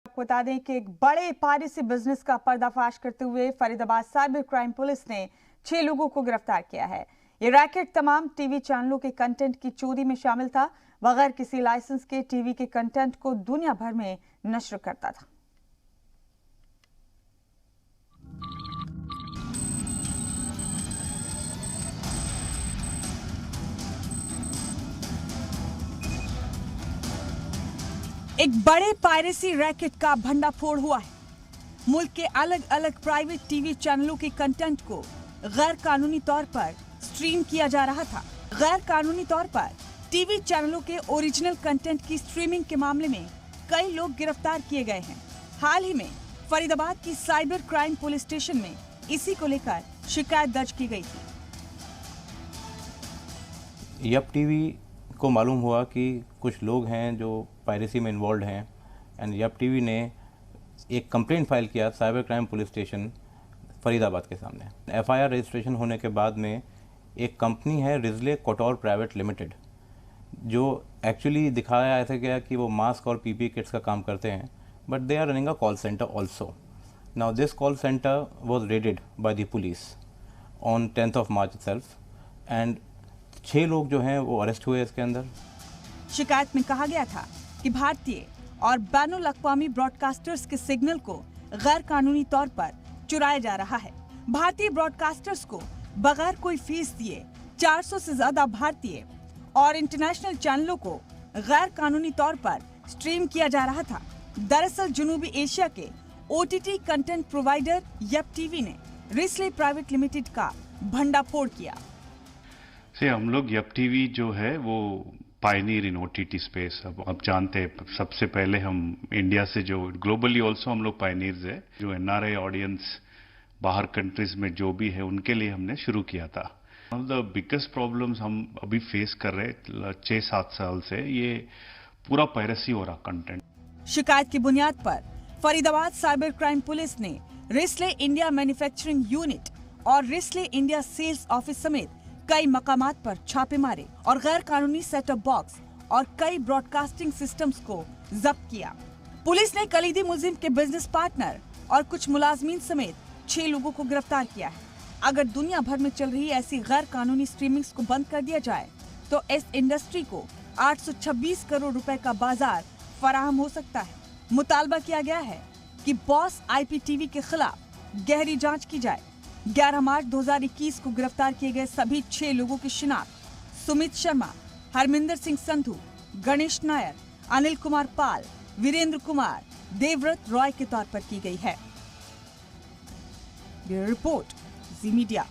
आपको बता दें कि एक बड़े पायरेसी बिजनेस का पर्दाफाश करते हुए फरीदाबाद साइबर क्राइम पुलिस ने 6 लोगों को गिरफ्तार किया है। ये रैकेट तमाम टीवी चैनलों के कंटेंट की चोरी में शामिल था। बगैर किसी लाइसेंस के टीवी के कंटेंट को दुनिया भर में नश्र करता था। एक बड़े पायरेसी रैकेट का भंडाफोड़ हुआ है। मुल्क के अलग अलग प्राइवेट टीवी चैनलों के कंटेंट को गैर कानूनी तौर पर स्ट्रीम किया जा रहा था। गैर कानूनी तौर पर टीवी चैनलों के ओरिजिनल कंटेंट की स्ट्रीमिंग के मामले में कई लोग गिरफ्तार किए गए हैं। हाल ही में फरीदाबाद की साइबर क्राइम पुलिस स्टेशन में इसी को लेकर शिकायत दर्ज की गई थी। यप टीवी को मालूम हुआ कि कुछ लोग हैं जो पायरेसी में इन्वॉल्व हैं एंड यप टीवी ने एक कंप्लेंट फाइल किया cyber crime police station Faridabad के सामने। एफआईआर रजिस्ट्रेशन होने के बाद में एक कंपनी है रिजले कोटोर प्राइवेट लिमिटेड, जो एक्चुअली दिखाया ऐसा गया कि वो मास्क और पीपी किट्स का काम करते हैं, but they are running a call centre also. Now this call centre was raided by the police on 10th of March itself and 6 लोग जो हैं वो अरेस्ट हुए इसके अंदर। शिकायत में कहा गया था कि भारतीय और बैनुल अक़वामी ब्रॉडकास्टर्स के सिग्नल को गैर कानूनी तौर पर चुराया जा रहा है। भारतीय ब्रॉडकास्टर्स को बगैर कोई फीस दिए 400 से ज्यादा भारतीय और इंटरनेशनल चैनलों को गैर कानूनी तौर पर स्ट्रीम किया जा रहा था। दरअसल जनूबी एशिया के OTT content provider Yupp TV ने रिस्ले प्राइवेट लिमिटेड का भंडाफोड़ किया। हम लोग यप टीवी जो है वो पायनियर इन ओटीटी स्पेस। अब जानते हैं सबसे पहले हम इंडिया से जो ग्लोबली ऑल्सो हम लोग पायनियर्स है। जो एनआरआई ऑडियंस बाहर कंट्रीज में जो भी है उनके लिए हमने शुरू किया था। One of the biggest problems हम अभी फेस कर रहे 6-7 साल से, ये पूरा पायरेसी हो रहा कंटेंट। शिकायत की बुनियाद पर फरीदाबाद साइबर क्राइम पुलिस ने रिस्ले इंडिया मैन्युफैक्चरिंग यूनिट और रिस्ले इंडिया सेल्स ऑफिस समेत कई मकामात पर छापे मारे और गैर कानूनी सेटअप बॉक्स और कई ब्रॉडकास्टिंग सिस्टम्स को जब्त किया। पुलिस ने कलीदी मुलजिम के बिजनेस पार्टनर और कुछ मुलाजमीन समेत 6 लोगों को गिरफ्तार किया है। अगर दुनिया भर में चल रही ऐसी गैर कानूनी स्ट्रीमिंग्स को बंद कर दिया जाए तो इस इंडस्ट्री को 826 करोड़ रुपए का बाजार फराहम हो सकता है। मुतालबा किया गया है कि बॉस आईपीटीवी के खिलाफ गहरी जांच की जाए। 11 मार्च 2021 को गिरफ्तार किए गए सभी 6 लोगों की शिनाख्त सुमित शर्मा, हरमिंदर सिंह संधू, गणेश नायर, अनिल कुमार पाल, वीरेंद्र कुमार, देवव्रत रॉय के तौर पर की गई है। ब्यूरो रिपोर्ट, जी मीडिया।